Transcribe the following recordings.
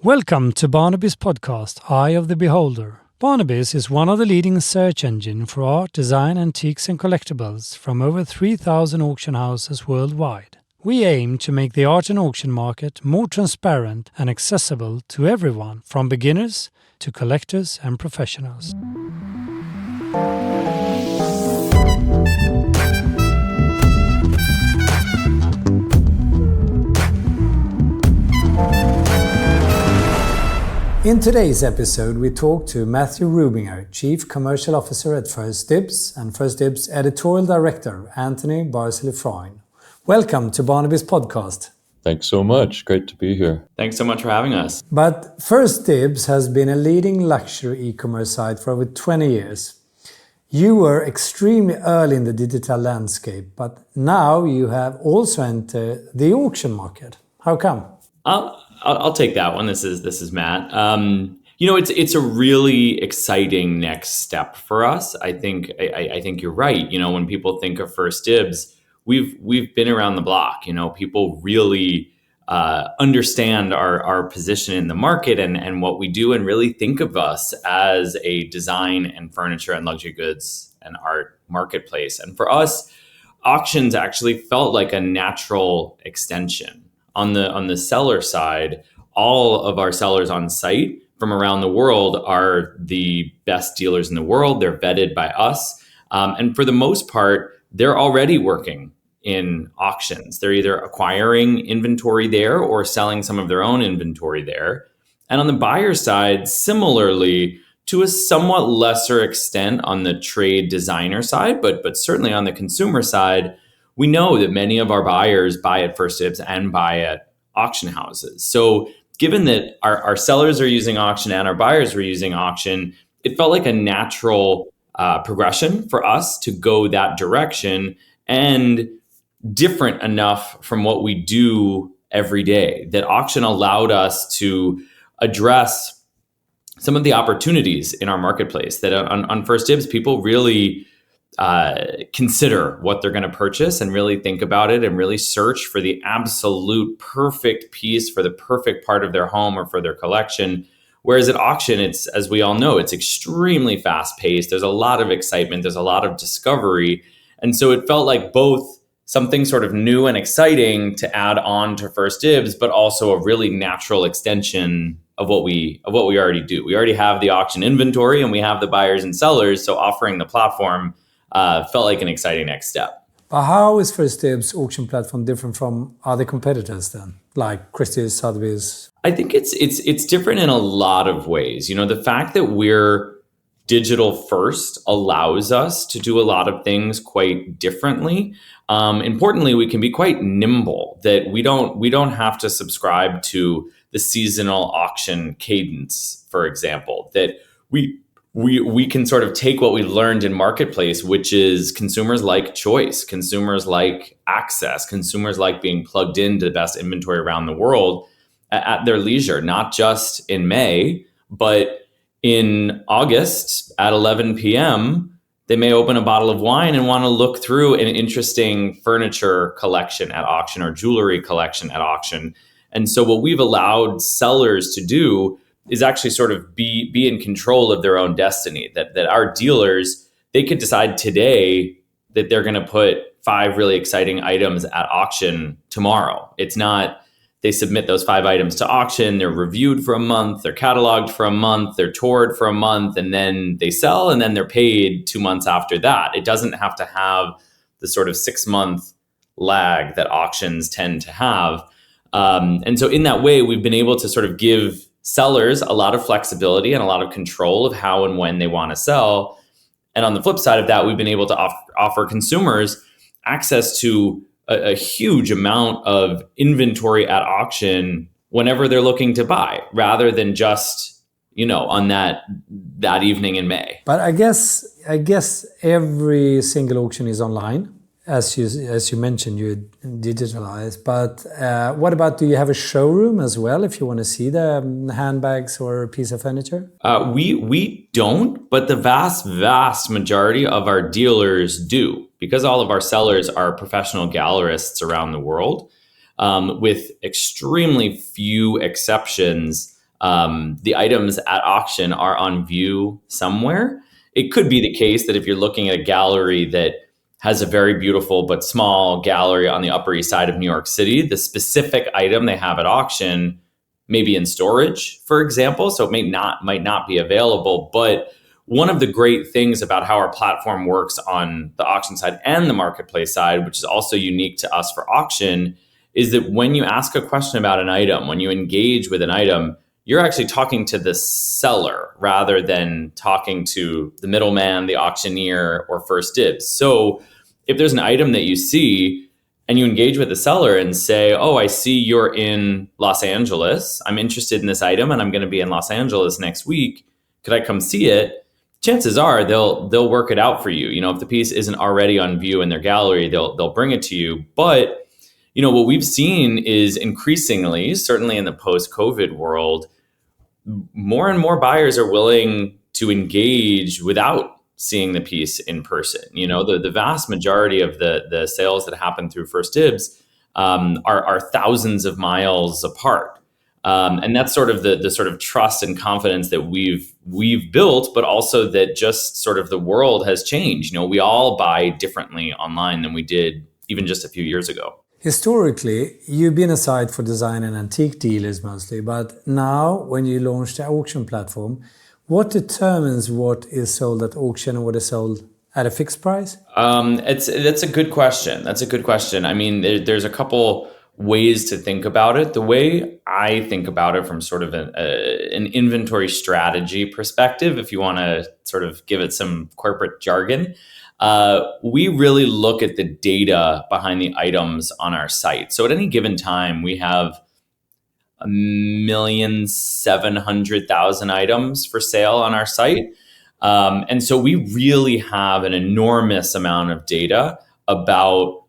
Welcome to Barnaby's podcast, Eye of the Beholder. Barnaby's is one of the leading search engines for art, design, antiques and collectibles from over 3,000 auction houses worldwide. We aim to make the art and auction market more transparent and accessible to everyone, from beginners to collectors and professionals. In today's episode, we talk to Matthew Rubinger, Chief Commercial Officer at First Dibs, and First Dibs Editorial Director, Anthony Brazilay Freund. Welcome to Barnaby's podcast. Thanks so much. Great to be here. Thanks so much for having us. But First Dibs has been a leading luxury e-commerce site for over 20 years. You were extremely early in the digital landscape, but now you have also entered the auction market. How come? I'll take that one. This is Matt. It's a really exciting next step for us. I think you're right. When people think of First Dibs, we've been around the block. People really understand our position in the market and what we do, and really think of us as a design and furniture and luxury goods and art marketplace. And for us, auctions actually felt like a natural extension. On the seller side, all of our sellers on site from around the world are the best dealers in the world. They're vetted by us. And for the most part, they're already working in auctions. They're either acquiring inventory there or selling some of their own inventory there. And on the buyer side, similarly, to a somewhat lesser extent on the trade designer side, but certainly on the consumer side, we know that many of our buyers buy at First Dibs and buy at auction houses. So given that our sellers are using auction and our buyers are using auction, it felt like a natural progression for us to go that direction, and different enough from what we do every day that auction allowed us to address some of the opportunities in our marketplace that on First Dibs, people really consider what they're going to purchase and really think about it and really search for the absolute perfect piece for the perfect part of their home or for their collection. Whereas at auction, it's, as we all know, it's extremely fast paced. There's a lot of excitement. There's a lot of discovery. And so it felt like both something sort of new and exciting to add on to First Dibs, but also a really natural extension of what we already do. We already have the auction inventory and we have the buyers and sellers. So offering the platform felt like an exciting next step. But how is First Dibs auction platform different from other competitors then, like Christie's, Sotheby's? I think it's different in a lot of ways. The fact that we're digital first allows us to do a lot of things quite differently. Importantly, we can be quite nimble, that we don't have to subscribe to the seasonal auction cadence, for example, that we can sort of take what we learned in marketplace, which is consumers like choice, consumers like access, consumers like being plugged into the best inventory around the world at their leisure, not just in May, but in August at 11 p.m., they may open a bottle of wine and want to look through an interesting furniture collection at auction or jewelry collection at auction. And so what we've allowed sellers to do is actually sort of be in control of their own destiny, that our dealers, they could decide today that they're going to put 5 really exciting items at auction tomorrow. It's not they submit those 5 items to auction, they're reviewed for a month, they're cataloged for a month, they're toured for a month, and then they sell, and then they're paid 2 months after that. It doesn't have to have the sort of 6-month lag that auctions tend to have. And so in that way, we've been able to sort of give sellers a lot of flexibility and a lot of control of how and when they want to sell. And on the flip side of that, we've been able to offer consumers access to a huge amount of inventory at auction whenever they're looking to buy, rather than just, on that evening in May. But I guess every single auction is online. As you mentioned, you digitalize. But what about, do you have a showroom as well if you want to see the handbags or a piece of furniture? We don't, but the vast majority of our dealers do, because all of our sellers are professional gallerists around the world. With extremely few exceptions, the items at auction are on view somewhere. It could be the case that if you're looking at a gallery that has a very beautiful but small gallery on the Upper East Side of New York City, the specific item they have at auction may be in storage, for example, so it might not be available. But one of the great things about how our platform works on the auction side and the marketplace side, which is also unique to us for auction, is that when you ask a question about an item, when you engage with an item, you're actually talking to the seller rather than talking to the middleman, the auctioneer, or First Dibs. So if there's an item that you see and you engage with the seller and say, oh, I see you're in Los Angeles. I'm interested in this item and I'm going to be in Los Angeles next week. Could I come see it? Chances are they'll work it out for you. You know, if the piece isn't already on view in their gallery, they'll bring it to you. But, you know, what we've seen is increasingly, certainly in the post-COVID world, more and more buyers are willing to engage without seeing the piece in person. You know, the vast majority of the sales that happen through First Dibs are thousands of miles apart. And that's sort of the sort of trust and confidence that we've built, but also that just sort of the world has changed. You know, we all buy differently online than we did even just a few years ago. Historically, you've been a site for design and antique dealers mostly, but now when you launched the auction platform, what determines what is sold at auction and what is sold at a fixed price? That's a good question. That's a good question. I mean, there's a couple ways to think about it. The way I think about it from sort of an inventory strategy perspective, if you want to sort of give it some corporate jargon, we really look at the data behind the items on our site. So at any given time, we have 1,700,000 items for sale on our site. And so we really have an enormous amount of data about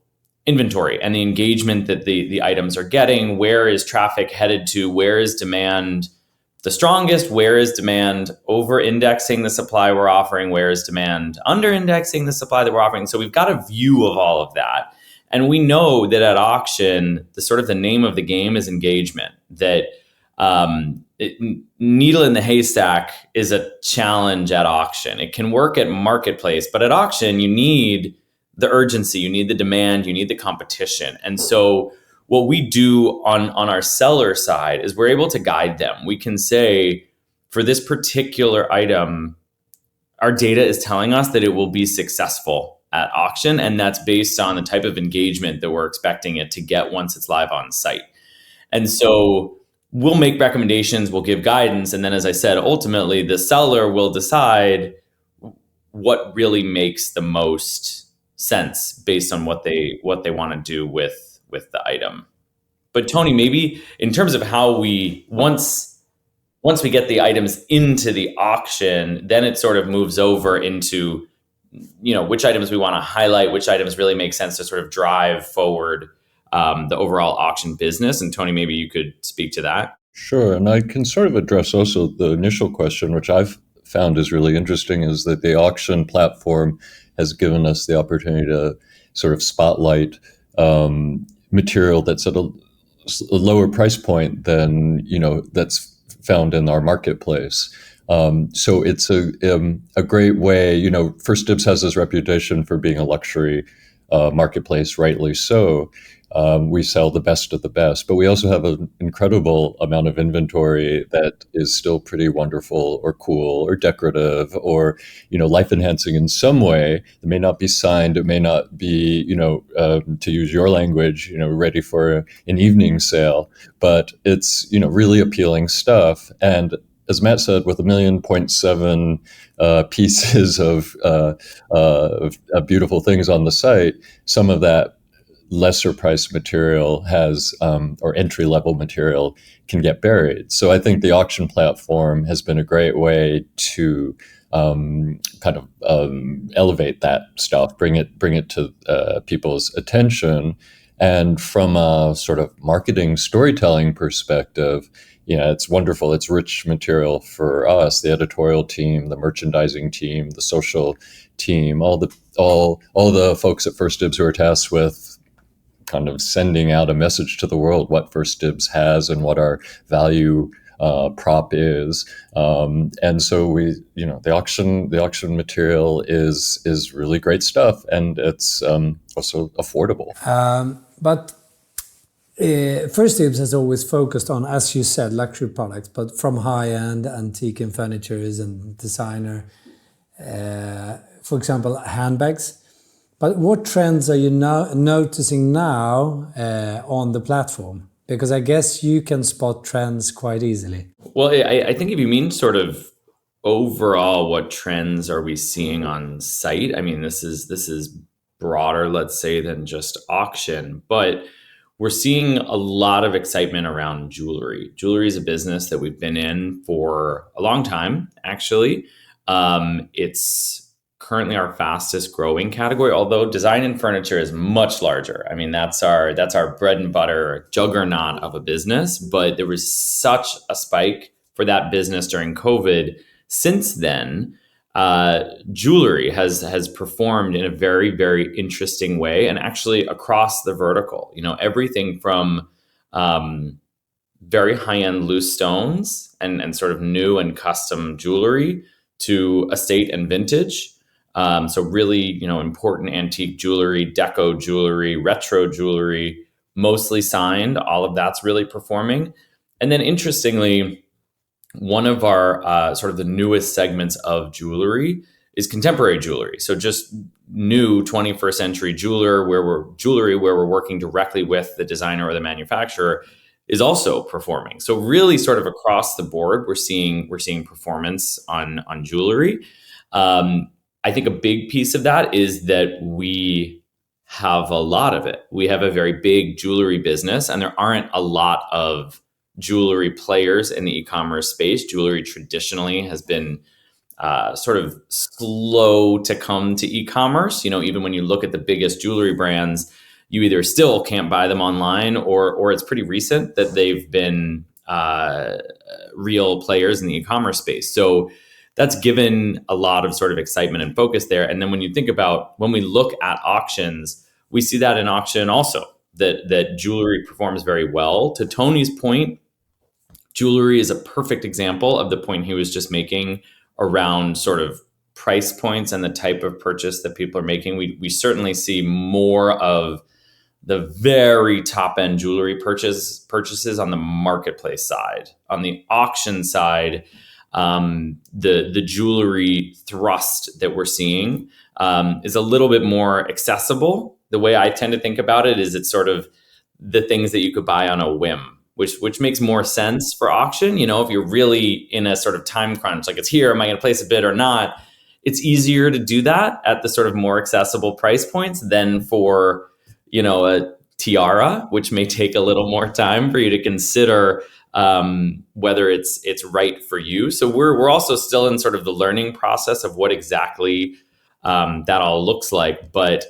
inventory and the engagement that the items are getting. Where is traffic headed to? Where is demand the strongest? Where is demand over-indexing the supply we're offering? Where is demand under-indexing the supply that we're offering? So we've got a view of all of that. And we know that at auction, the name of the game is engagement. That needle in the haystack is a challenge at auction. It can work at marketplace, but at auction, you need the urgency, you need the demand, you need the competition. And so what we do on our seller side is we're able to guide them. We can say, for this particular item, our data is telling us that it will be successful at auction, and that's based on the type of engagement that we're expecting it to get once it's live on site. And so we'll make recommendations, we'll give guidance, and then, as I said, ultimately the seller will decide what really makes the most sense based on what they want to do with the item. But Tony, maybe in terms of how we once we get the items into the auction, then it sort of moves over into, you know, which items we want to highlight, which items really make sense to sort of drive forward the overall auction business. And Tony, maybe you could speak to that. Sure. And I can sort of address also the initial question, which I've found is really interesting, is that the auction platform has given us the opportunity to sort of spotlight material that's at a lower price point than, you know, that's found in our marketplace. So it's a great way. You know, First Dibs has this reputation for being a luxury marketplace, rightly so. We sell the best of the best, but we also have an incredible amount of inventory that is still pretty wonderful or cool or decorative or, you know, life enhancing in some way. It may not be signed. It may not be, you know, to use your language, you know, ready for an evening sale, but it's, you know, really appealing stuff. And as Matt said, with 1.7 million pieces of beautiful things on the site, some of that lesser priced material has, or entry level material can get buried. So I think the auction platform has been a great way to elevate that stuff, bring it to people's attention. And from a sort of marketing storytelling perspective, yeah, it's wonderful. It's rich material for us, the editorial team, the merchandising team, the social team, all the folks at First Dibs who are tasked with kind of sending out a message to the world what First Dibs has and what our value prop is. And so the auction material is really great stuff, and it's also affordable. But First Dibs has always focused on, as you said, luxury products, but from high-end antique and furnitures and designer, for example, handbags. But what trends are you now noticing now on the platform? Because I guess you can spot trends quite easily. Well, I think if you mean sort of overall, what trends are we seeing on site? I mean, this is broader, let's say, than just auction, but we're seeing a lot of excitement around jewelry. Jewelry is a business that we've been in for a long time, actually. It's currently our fastest growing category, although design and furniture is much larger. I mean, that's our bread and butter juggernaut of a business, but there was such a spike for that business during COVID. Since then, jewelry has performed in a very, very interesting way, and actually across the vertical. Everything from very high-end loose stones and sort of new and custom jewelry to estate and vintage. So really, important antique jewelry, deco jewelry, retro jewelry, mostly signed. All of that's really performing. And then interestingly, one of our sort of the newest segments of jewelry is contemporary jewelry. So just new 21st century jewelry where we're working directly with the designer or the manufacturer is also performing. So really sort of across the board, we're seeing performance on jewelry. I think a big piece of that is that we have a lot of it. We have a very big jewelry business, and there aren't a lot of jewelry players in the e-commerce space. Jewelry traditionally has been sort of slow to come to e-commerce. Even when you look at the biggest jewelry brands, you either still can't buy them online or it's pretty recent that they've been real players in the e-commerce space. So that's given a lot of sort of excitement and focus there. And then when we look at auctions, we see that in auction also, that jewelry performs very well. To Tony's point, jewelry is a perfect example of the point he was just making around sort of price points and the type of purchase that people are making. We certainly see more of the very top end jewelry purchases on the marketplace side. On the auction side, the jewelry thrust that we're seeing is a little bit more accessible. The way I tend to think about it is it's sort of the things that you could buy on a whim, which makes more sense for auction. If you're really in a sort of time crunch, like it's here, am I going to place a bid or not? It's easier to do that at the sort of more accessible price points than for, a tiara, which may take a little more time for you to consider whether it's right for you. So we're also still in sort of the learning process of what exactly that all looks like. But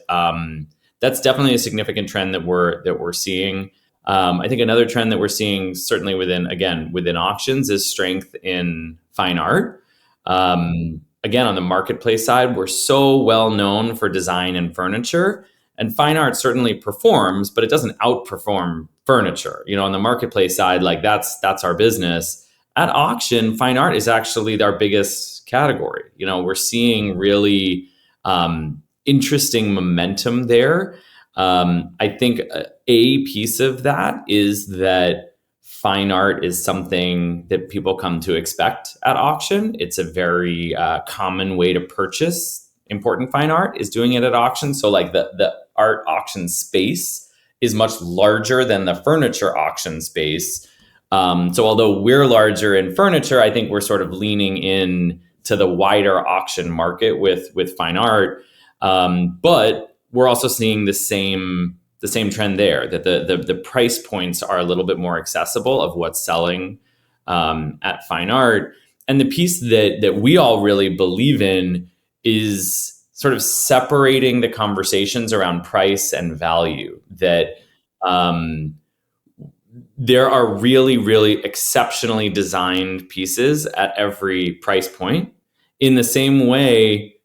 that's definitely a significant trend that we're seeing. I think another trend that we're seeing certainly within auctions is strength in fine art. Again, on the marketplace side, we're so well known for design and furniture, and fine art certainly performs, but it doesn't outperform furniture. On the marketplace side, like that's our business. At auction, fine art is actually our biggest category. We're seeing really interesting momentum there. I think a piece of that is that fine art is something that people come to expect at auction. It's a very common way to purchase important fine art, is doing it at auction. So like the art auction space is much larger than the furniture auction space. So although we're larger in furniture, I think we're sort of leaning in to the wider auction market with fine art. But we're also seeing the same trend there, that the price points are a little bit more accessible of what's selling at fine art. And the piece that we all really believe in is sort of separating the conversations around price and value, that there are really, really exceptionally designed pieces at every price point. In the same way,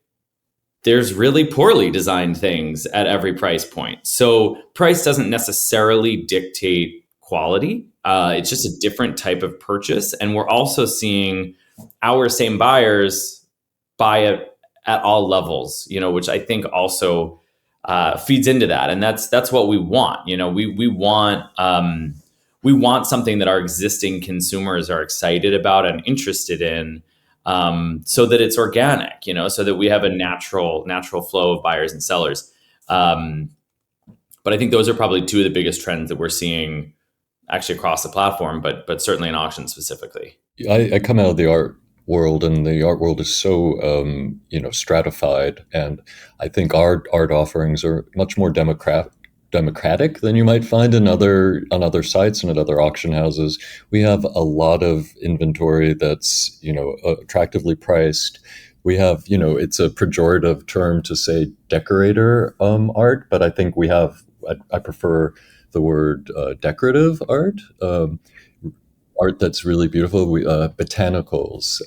there's really poorly designed things at every price point. So price doesn't necessarily dictate quality. It's just a different type of purchase. And we're also seeing our same buyers buy it at all levels, which I think also feeds into that. And that's what we want. We want something that our existing consumers are excited about and interested in, so that it's organic, so that we have a natural flow of buyers and sellers. But I think those are probably two of the biggest trends that we're seeing actually across the platform, but certainly in auctions specifically. I come out of the art world, and the art world is so stratified, and I think our art offerings are much more democratic than you might find on other sites and at other auction houses. We have a lot of inventory that's attractively priced. We have, it's a pejorative term to say decorator art, but I think I prefer the word decorative art. Art that's really beautiful, botanicals,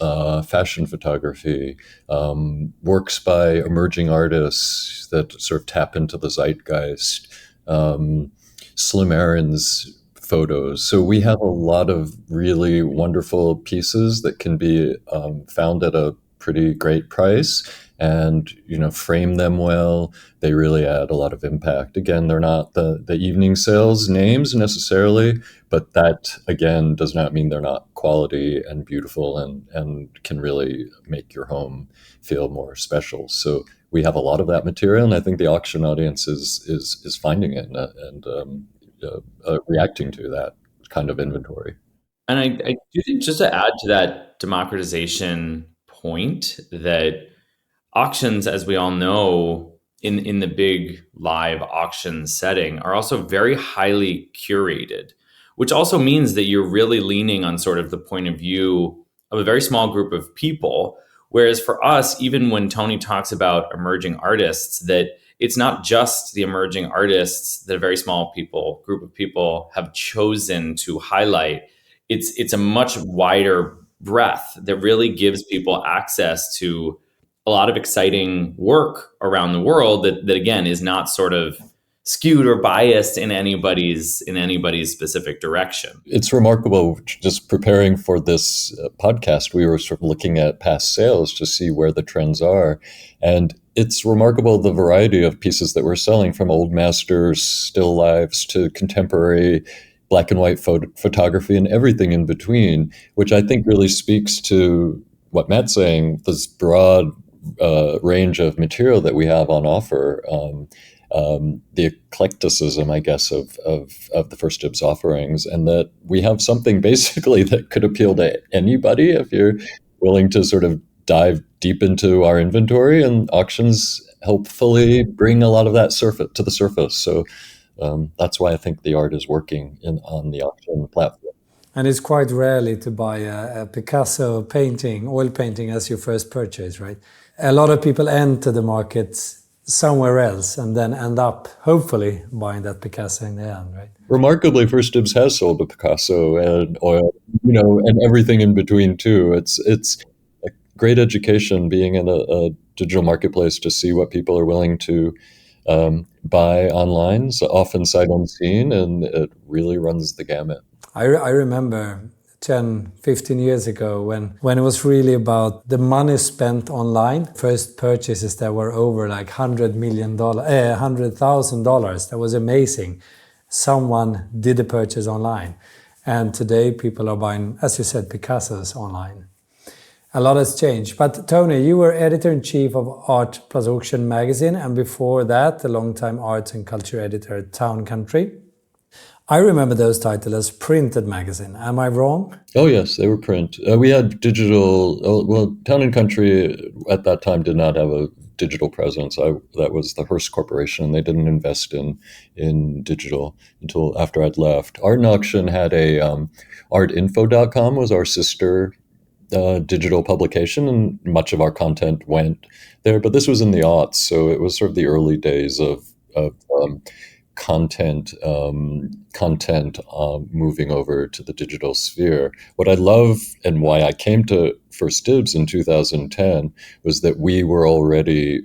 fashion photography, works by emerging artists that sort of tap into the zeitgeist, Slim Aaron's photos. So we have a lot of really wonderful pieces that can be found at a pretty great price, and frame them well. They really add a lot of impact. Again, they're not the evening sales names necessarily, but that again does not mean they're not quality and beautiful and can really make your home feel more special. So we have a lot of that material, and I think the auction audience is finding it and reacting to that kind of inventory. And I do think, just to add to that democratization point, that auctions, as we all know, in the big live auction setting, are also very highly curated, which also means that you're really leaning on sort of the point of view of a very small group of people. Whereas for us, even when Tony talks about emerging artists, that it's not just the emerging artists that a very small group of people have chosen to highlight. It's a much wider breadth that really gives people access to a lot of exciting work around the world that again is not sort of skewed or biased in anybody's specific direction. It's remarkable. Just preparing for this podcast, we were sort of looking at past sales to see where the trends are, and it's remarkable the variety of pieces that we're selling, from old masters, still lifes, to contemporary black and white photography and everything in between, which I think really speaks to what Matt's saying, this broad range of material that we have on offer, the eclecticism, I guess, of the First Dibs offerings, and that we have something basically that could appeal to anybody if you're willing to sort of dive deep into our inventory, and auctions helpfully bring a lot of that to the surface. So that's why I think the art is working on the auction platform. And it's quite rarely to buy a Picasso painting, oil painting, as your first purchase, right? A lot of people enter the market somewhere else and then end up, hopefully, buying that Picasso in the end, right? Remarkably, First Dibs has sold a Picasso and oil, and everything in between too. It's a great education being in a digital marketplace to see what people are willing to buy online, so often sight unseen, and it really runs the gamut. I remember 10, 15 years ago when it was really about the money spent online. First purchases that were over like $100,000. That was amazing. Someone did a purchase online. And today people are buying, as you said, Picassos online. A lot has changed. But Tony, you were editor-in-chief of Art Plus Auction magazine, and before that, the longtime arts and culture editor at Town & Country. I remember those titles as printed magazine. Am I wrong? Oh, yes, they were print. We had digital. Well, Town & Country at that time did not have a digital presence. That was the Hearst Corporation. They didn't invest in digital until after I'd left. Art and Auction had a artinfo.com was our sister digital publication, and much of our content went there. But this was in the aughts, so it was sort of the early days of content moving over to the digital sphere. What I love and why I came to First Dibs in 2010 was that we were already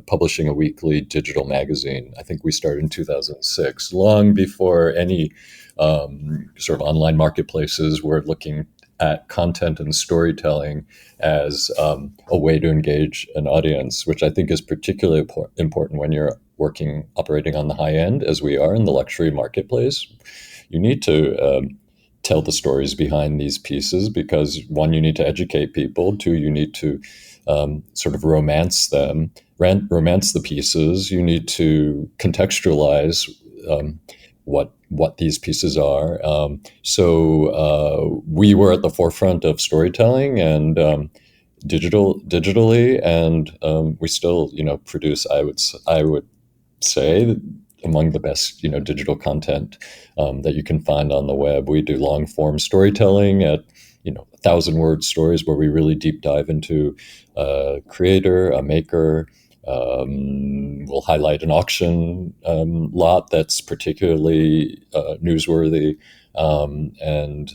publishing a weekly digital magazine. I think we started in 2006, long before any sort of online marketplaces. We're looking at content and storytelling as a way to engage an audience, which I think is particularly important when you're operating on the high end, as we are in the luxury marketplace. You need to tell the stories behind these pieces because, one, you need to educate people. Two, you need to sort of romance them, romance the pieces. You need to contextualize what these pieces are. So we were at the forefront of storytelling and digitally, and we still, produce. I would say among the best, digital content that you can find on the web. We do long form storytelling at 1,000-word stories where we really deep dive into a creator, a maker. We'll highlight an auction lot that's particularly newsworthy, and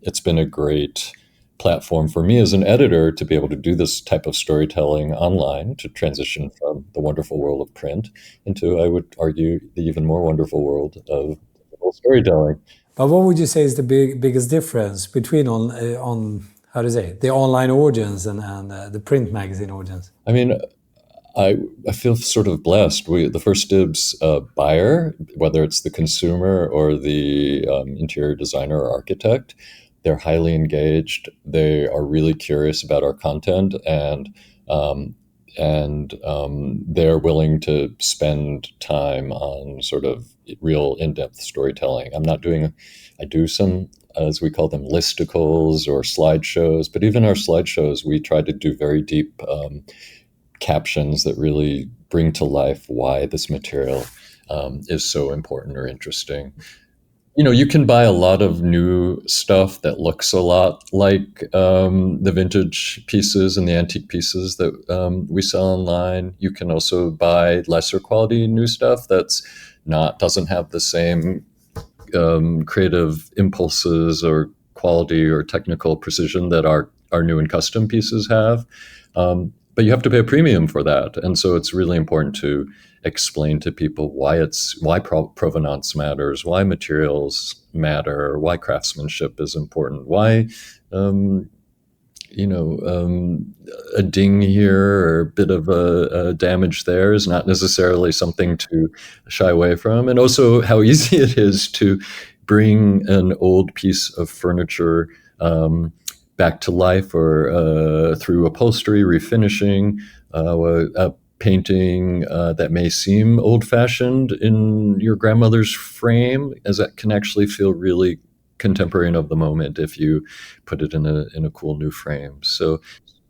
it's been a great platform for me as an editor to be able to do this type of storytelling online, to transition from the wonderful world of print into, I would argue, the even more wonderful world of storytelling. But what would you say is the biggest difference between the online audience and the print magazine audience? I mean, I feel sort of blessed. The First Dibs buyer, whether it's the consumer or the interior designer or architect, they're highly engaged. They are really curious about our content, and they're willing to spend time on sort of real in-depth storytelling. I do some, as we call them, listicles or slideshows, but even our slideshows, we try to do very deep captions that really bring to life why this material is so important or interesting. You can buy a lot of new stuff that looks a lot like the vintage pieces and the antique pieces that we sell online. You can also buy lesser quality new stuff doesn't have the same creative impulses or quality or technical precision that our new and custom pieces have. But you have to pay a premium for that. And so it's really important to explain to people why provenance matters, why materials matter, why craftsmanship is important, why, a ding here or a bit of a damage there is not necessarily something to shy away from. And also how easy it is to bring an old piece of furniture back to life, or through upholstery, refinishing, a painting that may seem old-fashioned in your grandmother's frame, as that can actually feel really contemporary and of the moment if you put it in a cool new frame. So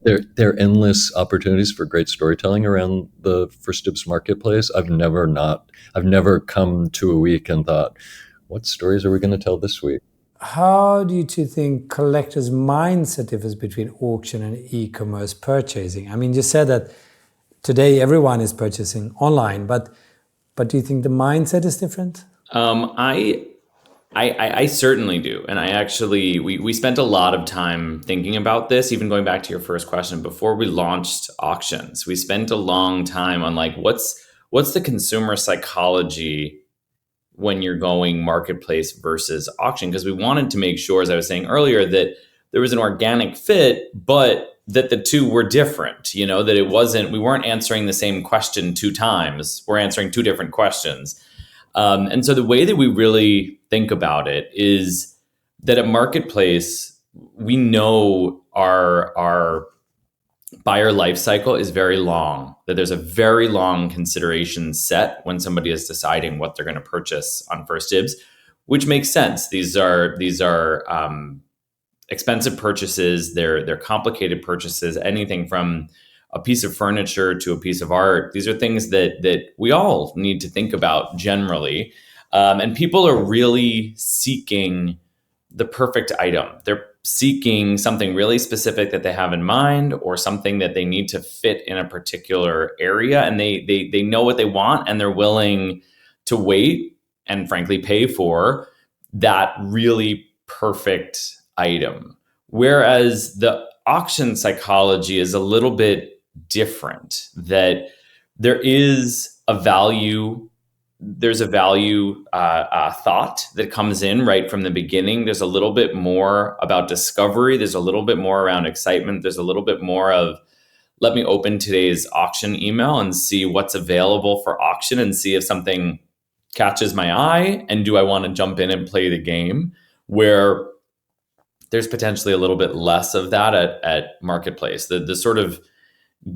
there are endless opportunities for great storytelling around the First Dibs marketplace. I've never come to a week and thought, what stories are we going to tell this week? How do you two think collectors' mindset differs between auction and e-commerce purchasing? I mean, you said that today everyone is purchasing online, but do you think the mindset is different? I certainly do. And I actually, we spent a lot of time thinking about this, even going back to your first question, before we launched auctions. We spent a long time on what's the consumer psychology when you're going marketplace versus auction, because we wanted to make sure, as I was saying earlier, that there was an organic fit, but that the two were different, that we weren't answering the same question two times. We're answering two different questions. And so the way that we really think about it is that at marketplace, we know our buyer life cycle is very long, that there's a very long consideration set when somebody is deciding what they're going to purchase on First Dibs, which makes sense. These are expensive purchases. They're complicated purchases, anything from a piece of furniture to a piece of art. These are things that we all need to think about generally. And people are really seeking the perfect item. They're seeking something really specific that they have in mind, or something that they need to fit in a particular area. And they know what they want, and they're willing to wait and frankly pay for that really perfect item. Whereas the auction psychology is a little bit different, that there is a value there's a value thought that comes in right from the beginning. There's a little bit more about discovery. There's a little bit more around excitement. There's a little bit more of, let me open today's auction email and see what's available for auction and see if something catches my eye. And do I want to jump in and play the game? Where there's potentially a little bit less of that at Marketplace. The sort of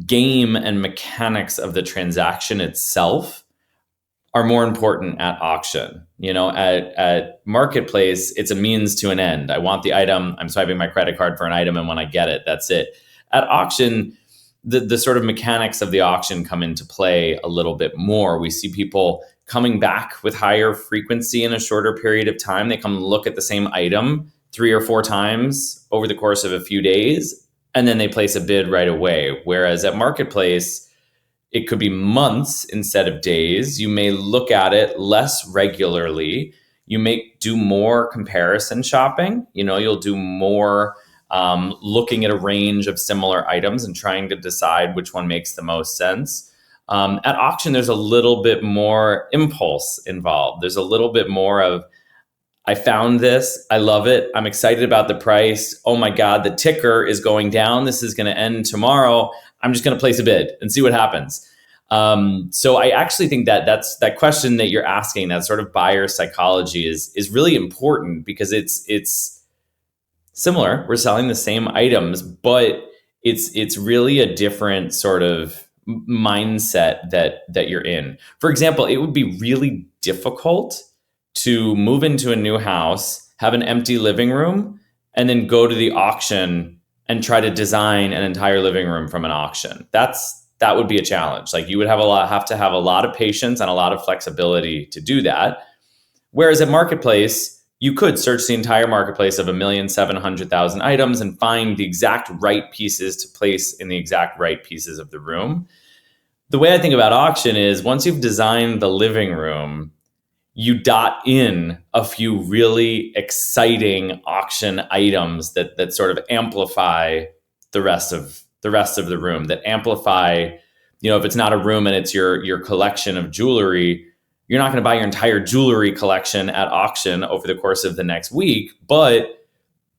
game and mechanics of the transaction itself are more important at auction. At Marketplace, it's a means to an end. I want the item, I'm swiping my credit card for an item, and when I get it, that's it. At auction, the sort of mechanics of the auction come into play a little bit more. We see people coming back with higher frequency in a shorter period of time. They come look at the same item 3 or 4 times over the course of a few days, and then they place a bid right away. Whereas at Marketplace, it could be months instead of days. You may look at it less regularly. You may do more comparison shopping. You'll do more looking at a range of similar items and trying to decide which one makes the most sense. At auction, there's a little bit more impulse involved. There's a little bit more of, I found this, I love it, I'm excited about the price. Oh my God, the ticker is going down. This is going to end tomorrow. I'm just going to place a bid and see what happens. So I actually think that question that you're asking, that sort of buyer psychology is really important, because it's similar. We're selling the same items, but it's really a different sort of mindset that you're in. For example, it would be really difficult to move into a new house, have an empty living room, and then go to the auction and try to design an entire living room from an auction. That would be a challenge. Like, you would have to have a lot of patience and a lot of flexibility to do that. Whereas at Marketplace, you could search the entire marketplace of 1,700,000 items and find the exact right pieces to place in the exact right pieces of the room. The way I think about auction is, once you've designed the living room, you dot in a few really exciting auction items that sort of amplify the rest of the room, that amplify, if it's not a room and it's your collection of jewelry, you're not going to buy your entire jewelry collection at auction over the course of the next week, but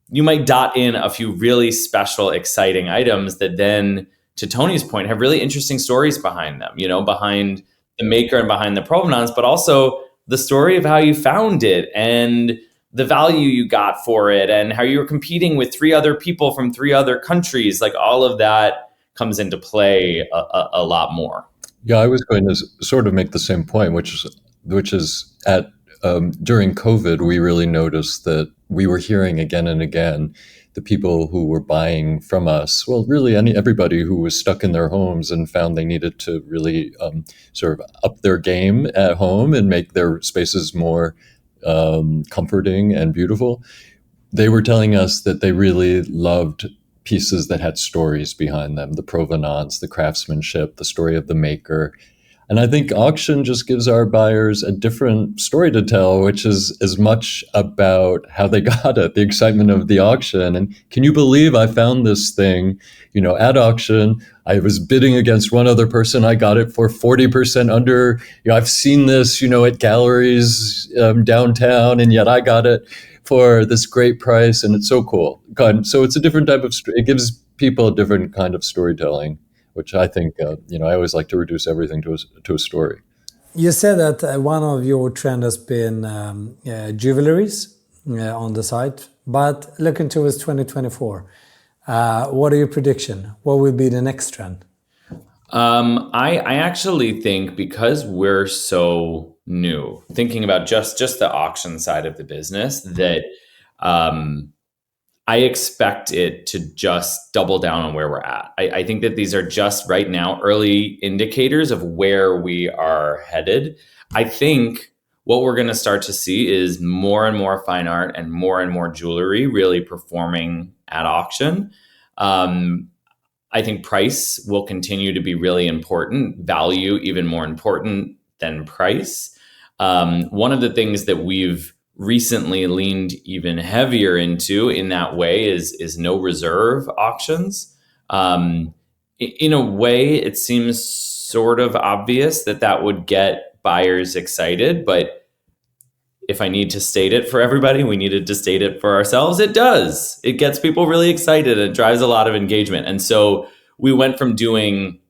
you might dot in a few really special, exciting items that then, to Tony's point, have really interesting stories behind them, behind the maker and behind the provenance, but also the story of how you found it and the value you got for it and how you were competing with 3 other people from 3 other countries. Like, all of that comes into play a lot more. Yeah, I was going to sort of make the same point, which is at during COVID, we really noticed that we were hearing again and again the people who were buying from us. Well, really, everybody who was stuck in their homes and found they needed to really sort of up their game at home and make their spaces more comforting and beautiful. They were telling us that they really loved pieces that had stories behind them, the provenance, the craftsmanship, the story of the maker. And I think auction just gives our buyers a different story to tell, which is as much about how they got it, the excitement of the auction. And can you believe I found this thing, at auction? I was bidding against one other person. I got it for 40% under. I've seen this, at galleries downtown, and yet I got it for this great price. And it's so cool. So it's a different type of, it gives people a different kind of storytelling, which I think, I always like to reduce everything to a story. You said that one of your trend has been jewelries on the site, but looking towards 2024, what are your prediction? What will be the next trend? I actually think, because we're so new, thinking about just the auction side of the business, that I expect it to just double down on where we're at. I think that these are just right now early indicators of where we are headed. I think what we're going to start to see is more and more fine art and more jewelry really performing at auction. I think price will continue to be really important, value even more important than price. One of the things that we've recently leaned even heavier into in that way is no reserve auctions. In a way, it seems sort of obvious that would get buyers excited. But if I need to state it for everybody, we needed to state it for ourselves. It does. It gets people really excited. It drives a lot of engagement. And so we went from doing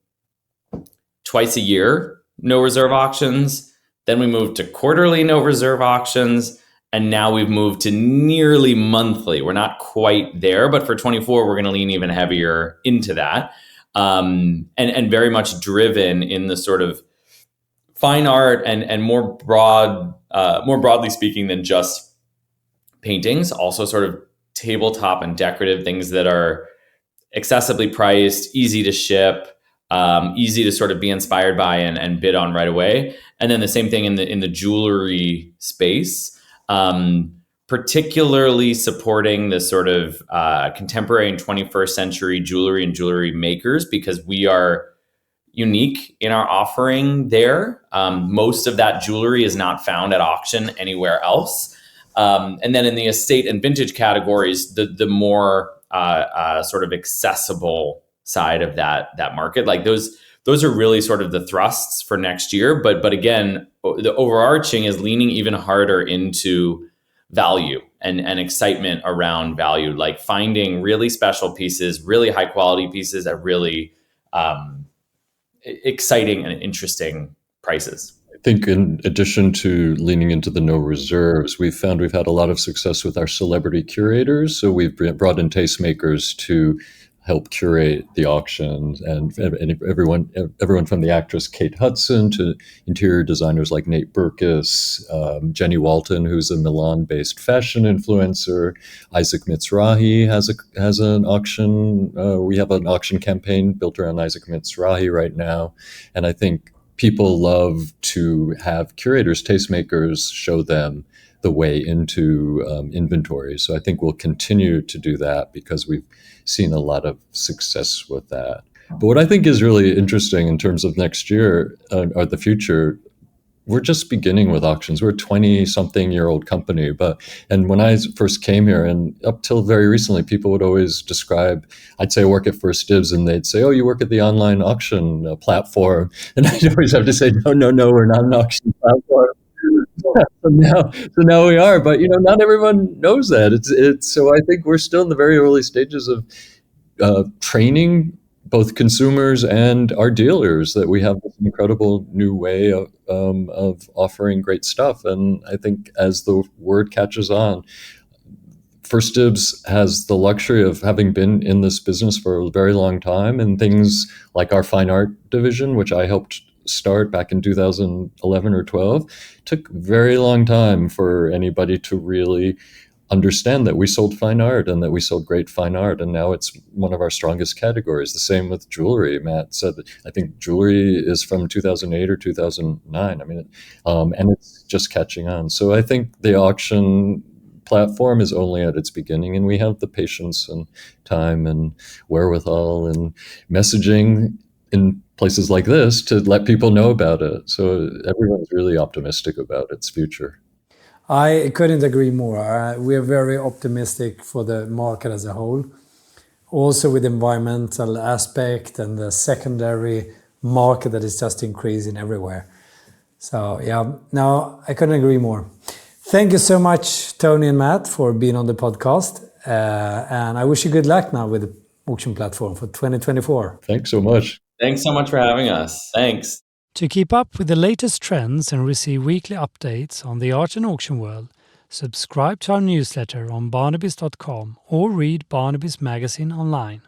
twice a year no reserve auctions, then we moved to quarterly no reserve auctions, and now we've moved to nearly monthly. We're not quite there, but for 24, we're going to lean even heavier into that, and very much driven in the sort of fine art and more broadly speaking than just paintings, also sort of tabletop and decorative things that are accessibly priced, easy to ship, easy to sort of be inspired by and bid on right away. And then the same thing in the jewelry space, particularly supporting the sort of contemporary and 21st century jewelry and jewelry makers, because we are unique in our offering there. Most of that jewelry is not found at auction anywhere else. And then in the estate and vintage categories, the more sort of accessible side of that market, like those are really sort of the thrusts for next year. But again, the overarching is leaning even harder into value and excitement around value, like finding really special pieces, really high quality pieces at really exciting and interesting prices. I think in addition to leaning into the no reserves, we've found we've had a lot of success with our celebrity curators. So we've brought in tastemakers to help curate the auctions, and everyone from the actress Kate Hudson to interior designers like Nate Berkus, Jenny Walton, who's a Milan-based fashion influencer. Isaac Mizrahi has an auction. We have an auction campaign built around Isaac Mizrahi right now, and I think people love to have curators, tastemakers show them the way into inventory. So I think we'll continue to do that because we've seen a lot of success with that. But what I think is really interesting in terms of next year or the future, we're just beginning with auctions. We're a 20-something-year-old company, and when I first came here, and up till very recently, people would always describe, I'd say I work at First Dibs, and they'd say, oh, you work at the online auction platform. And I'd always have to say, no, we're not an auction platform. So now we are, but not everyone knows that. It's so I think we're still in the very early stages of training both consumers and our dealers that we have this incredible new way of offering great stuff. And I think as the word catches on, First Dibs has the luxury of having been in this business for a very long time, and things like our fine art division, which I helped start back in 2011 or 12, took a very long time for anybody to really understand that we sold fine art and that we sold great fine art. And now it's one of our strongest categories. The same with jewelry. Matt said, I think jewelry is from 2008 or 2009. I mean, and it's just catching on. So I think the auction platform is only at its beginning, and we have the patience and time and wherewithal and messaging in places like this to let people know about it. So everyone's really optimistic about its future. I couldn't agree more. We are very optimistic for the market as a whole. Also with the environmental aspect and the secondary market that is just increasing everywhere. So yeah, no, I couldn't agree more. Thank you so much, Tony and Matt, for being on the podcast. And I wish you good luck now with the auction platform for 2024. Thanks so much. Thanks so much for having us. Thanks. To keep up with the latest trends and receive weekly updates on the art and auction world, subscribe to our newsletter on barnabys.com or read Barnabys magazine online.